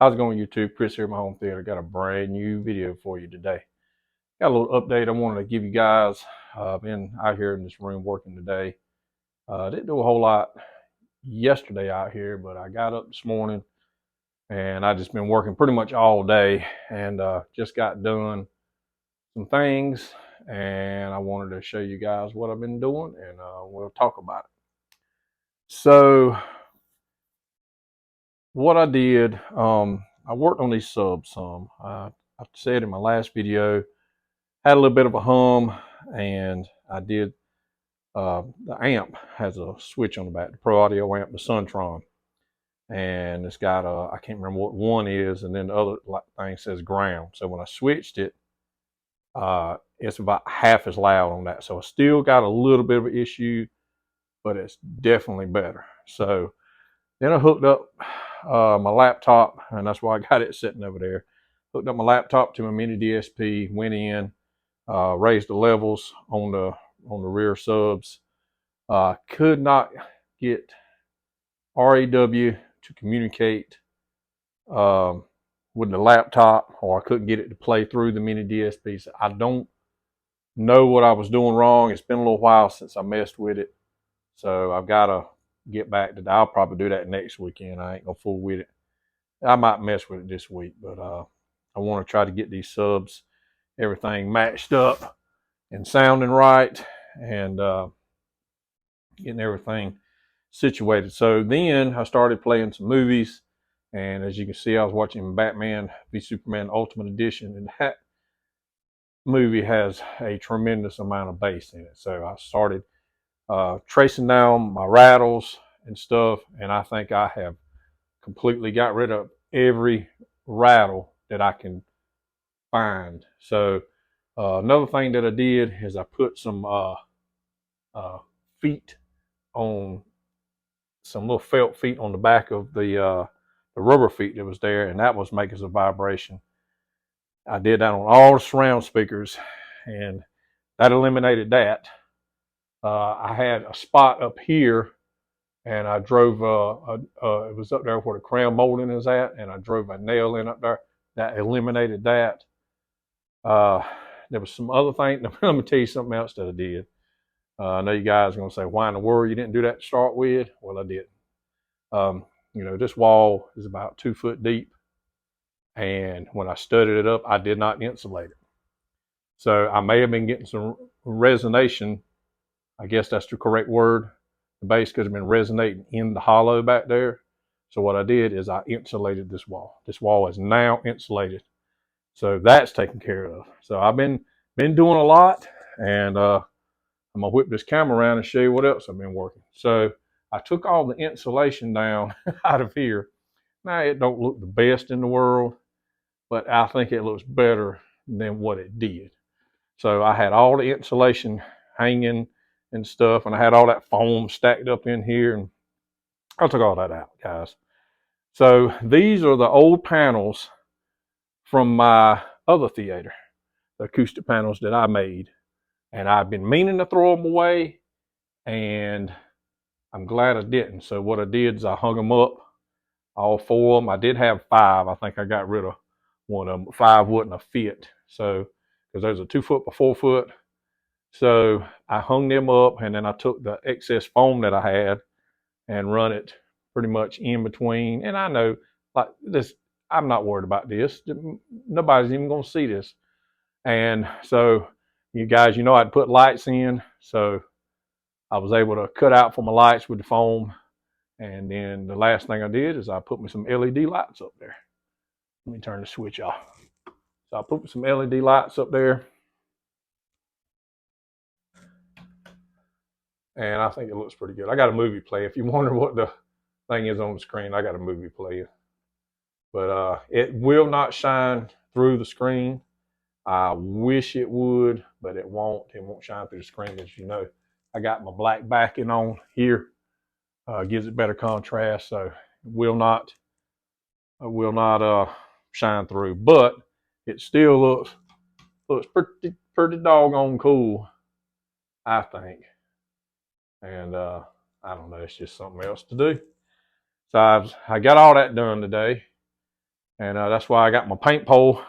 How's it going, YouTube? Chris here at my home theater. Got a brand new video for you today. Got a little update I wanted to give you guys. Been out here in this room working today. Didn't do a whole lot yesterday out here, but I got up this morning and I just been working pretty much all day, and just got done some things, and I wanted to show you guys what I've been doing, and we'll talk about it. So what I did, I worked on these subs some. I said in my last video, had a little bit of a hum, and I did, the amp has a switch on the back, the Pro Audio amp, the Suntron, and it's got a, I can't remember what one is, and then the other thing says ground. So when I switched it, it's about half as loud on that. So I still got a little bit of an issue, but it's definitely better. So then I hooked up my laptop, and that's why I got it sitting over there. Hooked up my laptop to my mini DSP, went in, raised the levels on the rear subs. Could not get RAW to communicate with the laptop, or I couldn't get it to play through the mini DSP. So I don't know what I was doing wrong. It's been a little while since I messed with it, so I've got to get back to that. I'll probably do that next weekend. I ain't gonna fool with it. I might mess with it this week, but I want to try to get these subs, everything matched up and sounding right, and getting everything situated. So then I started playing some movies, and as you can see, I was watching Batman v Superman Ultimate Edition, and that movie has a tremendous amount of bass in it. So I started tracing down my rattles and stuff, and I think I have completely got rid of every rattle that I can find. So another thing that I did is I put some feet on, some little felt feet on the back of the rubber feet that was there, and that was making some vibration. I did that on all the surround speakers, and that eliminated that. I had a spot up here, and I drove, it was up there where the crown molding is at, and I drove a nail in up there. That eliminated that. There was some other thing. Let me tell you something else that I did. I know you guys are going to say, why in the world you didn't do that to start with? Well, I did. You know, this wall is about 2 foot deep, and when I studded it up, I did not insulate it. So I may have been getting some resonation. I guess that's the correct word. The bass could have been resonating in the hollow back there. So what I did is I insulated this wall. This wall is now insulated. So that's taken care of. So I've been doing a lot, and I'm gonna whip this camera around and show you what else I've been working. So I took all the insulation down out of here. Now it don't look the best in the world, but I think it looks better than what it did. So I had all the insulation hanging and stuff, and I had all that foam stacked up in here, and I took all that out, guys. So these are the old panels from my other theater, the acoustic panels that I made, and I've been meaning to throw them away, and I'm glad I didn't. So what I did is I hung them up, all 4 of them. I did have 5. I think I got rid of one of them, but 5 wouldn't have fit. So, because there's a 2 foot by 4 foot. So I hung them up, and then I took the excess foam that I had and run it pretty much in between. And I know, like this, I'm not worried about this. Nobody's even going to see this. And so you guys, you know, I'd put lights in. So I was able to cut out for my lights with the foam. And then the last thing I did is I put me some LED lights up there. Let me turn the switch off. So I put some LED lights up there. And I think it looks pretty good. I got a movie playing. If you wonder what the thing is on the screen, I got a movie playing. But it will not shine through the screen. I wish it would, but it won't. It won't shine through the screen. As you know, I got my black backing on here. Gives it better contrast, so it will not shine through. But it still looks pretty doggone cool, I think. And I don't know, it's just something else to do. So I got all that done today. And that's why I got my paint roller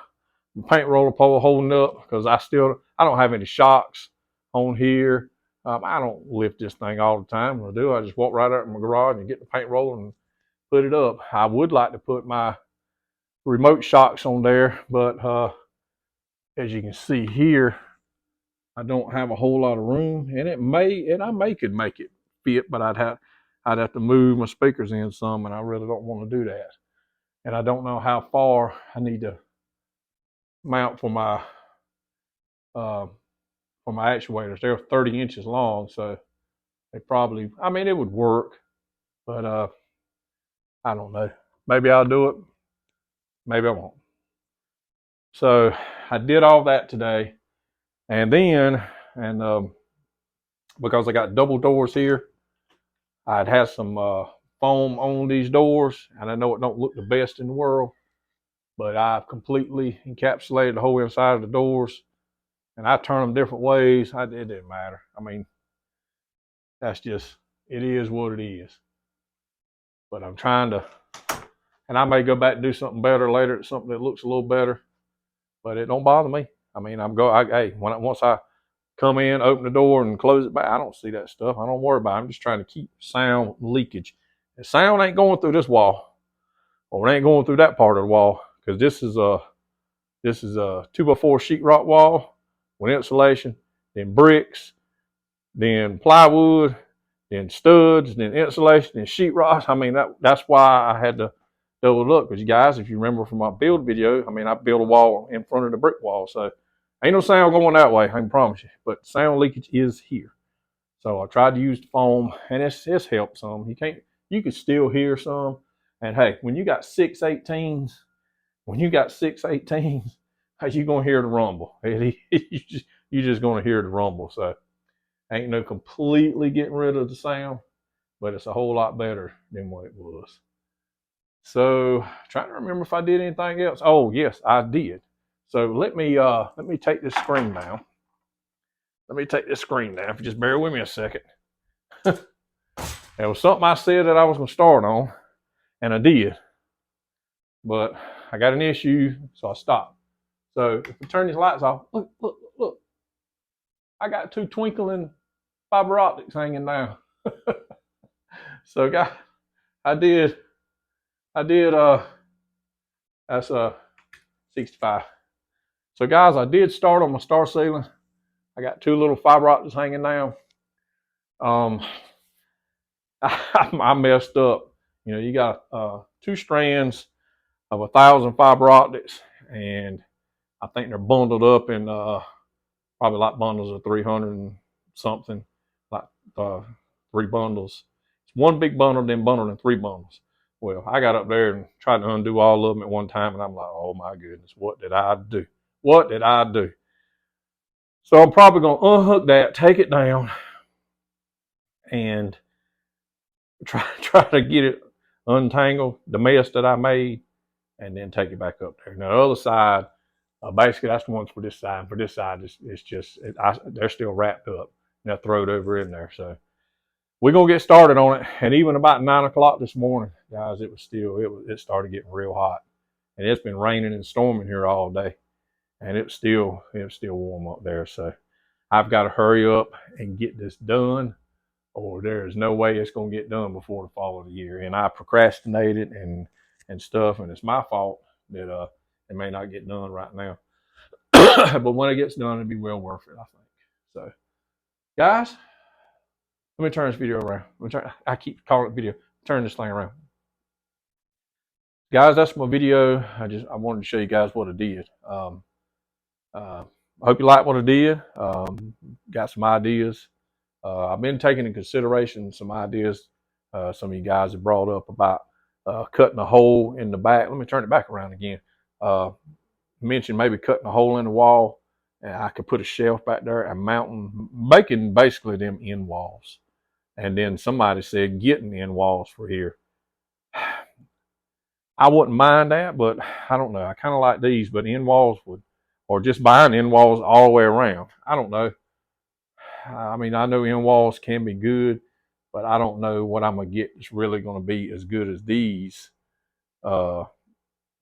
pole holding up, because I don't have any shocks on here. I don't lift this thing all the time. When I do, I just walk right out in my garage and get the paint roller and put it up. I would like to put my remote shocks on there, but as you can see here, I don't have a whole lot of room, and I could make it fit, but I'd have to move my speakers in some, and I really don't want to do that. And I don't know how far I need to mount for my actuators. They're 30 inches long, so they probably, I mean, it would work, but I don't know. Maybe I'll do it, maybe I won't. So I did all that today, and then, because I got double doors here, I'd had some foam on these doors, and I know it don't look the best in the world, but I've completely encapsulated the whole inside of the doors, and I turn them different ways. It didn't matter. I mean, that's just, it is what it is. But I'm trying to, and I may go back and do something better later, something that looks a little better, but it don't bother me. I mean, once I come in, open the door, and close it back, I don't see that stuff. I don't worry about it. I'm just trying to keep sound leakage. The sound ain't going through this wall, or it ain't going through that part of the wall, because this is a 2x4 sheetrock wall with insulation, then bricks, then plywood, then studs, then insulation, then sheetrock. I mean, that's why I had to double it up, because you guys, if you remember from my build video, I mean, I built a wall in front of the brick wall, so ain't no sound going that way, I can promise you. But sound leakage is here. So I tried to use the foam, and it's helped some. You can still hear some. And hey, when you got 618s, how you gonna hear the rumble? You just gonna hear the rumble. So ain't no completely getting rid of the sound, but it's a whole lot better than what it was. So trying to remember if I did anything else. Oh yes, I did. So let me take this screen down. If you just bear with me a second. There was something I said that I was going to start on, and I did. But I got an issue, so I stopped. So if we turn these lights off, look. I got 2 twinkling fiber optics hanging down. So guys, I did that's 65. So guys, I did start on my star ceiling. I got 2 little fiber optics hanging down. I messed up. You know, you got 2 strands of 1,000 fiber optics, and I think they're bundled up in probably like bundles of 300 and something, like 3 bundles. It's 1 big bundle, then bundled in 3 bundles. Well, I got up there and tried to undo all of them at one time, and I'm like, oh my goodness, what did I do? So I'm probably going to unhook that, take it down, and try to get it untangled, the mess that I made, and then take it back up there. Now the other side, basically that's the ones for this side. For this side, they're still wrapped up, and I throw it over in there. So we're gonna get started on it. And even about 9 o'clock this morning, guys, it started getting real hot, and it's been raining and storming here all day, and it's still warm up there. So I've got to hurry up and get this done, or there is no way it's going to get done before the fall of the year. And I procrastinated and stuff, and it's my fault that it may not get done right now. But when it gets done, it'll be well worth it, I think. So, guys, let me turn this video around. I keep calling it video. Turn this thing around. Guys, that's my video. I wanted to show you guys what I did. I hope you like what I did. Got some ideas. I've been taking into consideration some ideas some of you guys have brought up about cutting a hole in the back. Let me turn it back around again. Mentioned maybe cutting a hole in the wall, and I could put a shelf back there and making basically them end walls. And then somebody said getting end walls for here. I wouldn't mind that, but I don't know. I kind of like these, but end walls or just buying end walls all the way around. I don't know. I mean, I know end walls can be good, but I don't know what I'm going to get that's really going to be as good as these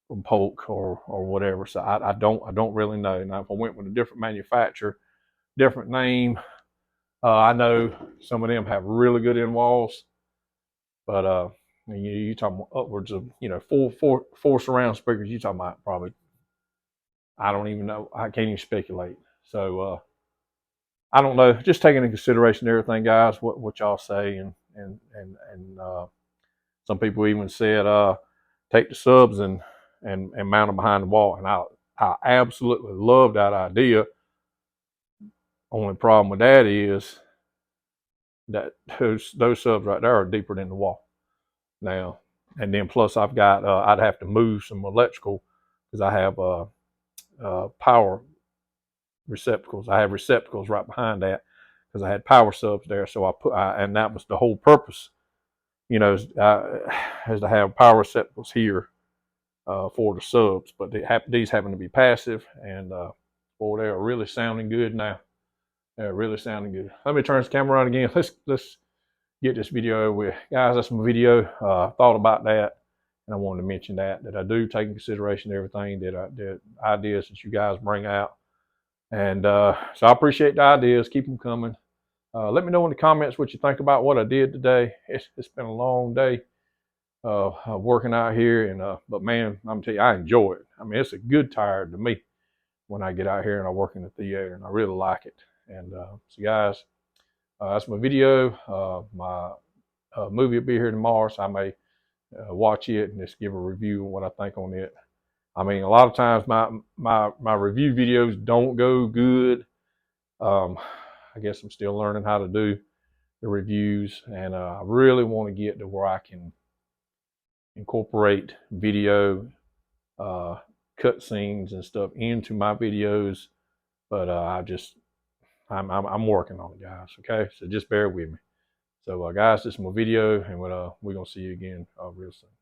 from Polk or whatever. So I don't really know. Now, if I went with a different manufacturer, different name, I know some of them have really good end walls, but you talking upwards of four surround speakers. You talking about probably, I don't even know. I can't even speculate. So I don't know. Just taking into consideration everything, guys. What y'all say, and some people even said take the subs and mount them behind the wall, and I absolutely love that idea. Only problem with that is that those subs right there are deeper than the wall now, and then plus I've got I'd have to move some electrical because I have power receptacles. I have receptacles right behind that because I had power subs there. So and that was the whole purpose, is to have power receptacles here for the subs. But these happen to be passive, and boy, they're really sounding good now. They're really sounding good. Let me turn this camera on again. Let's get this video over with, guys. That's my video. Thought about that, and I wanted to mention that I do take in consideration everything that ideas that you guys bring out. And so I appreciate the ideas. Keep them coming. Let me know in the comments what you think about what I did today. It's been a long day working out here, and but man, I'm telling you, I enjoy it. I mean, it's a good tired to me when I get out here and I work in the theater, and I really like it. And so guys, that's my video. My movie will be here tomorrow, so I may watch it and just give a review on what I think on it. I mean, a lot of times my review videos don't go good. I guess I'm still learning how to do the reviews, and I really want to get to where I can incorporate video, cut scenes and stuff into my videos. But I'm working on it, guys. Okay, so just bear with me. So guys, this is my video, and we're gonna see you again real soon.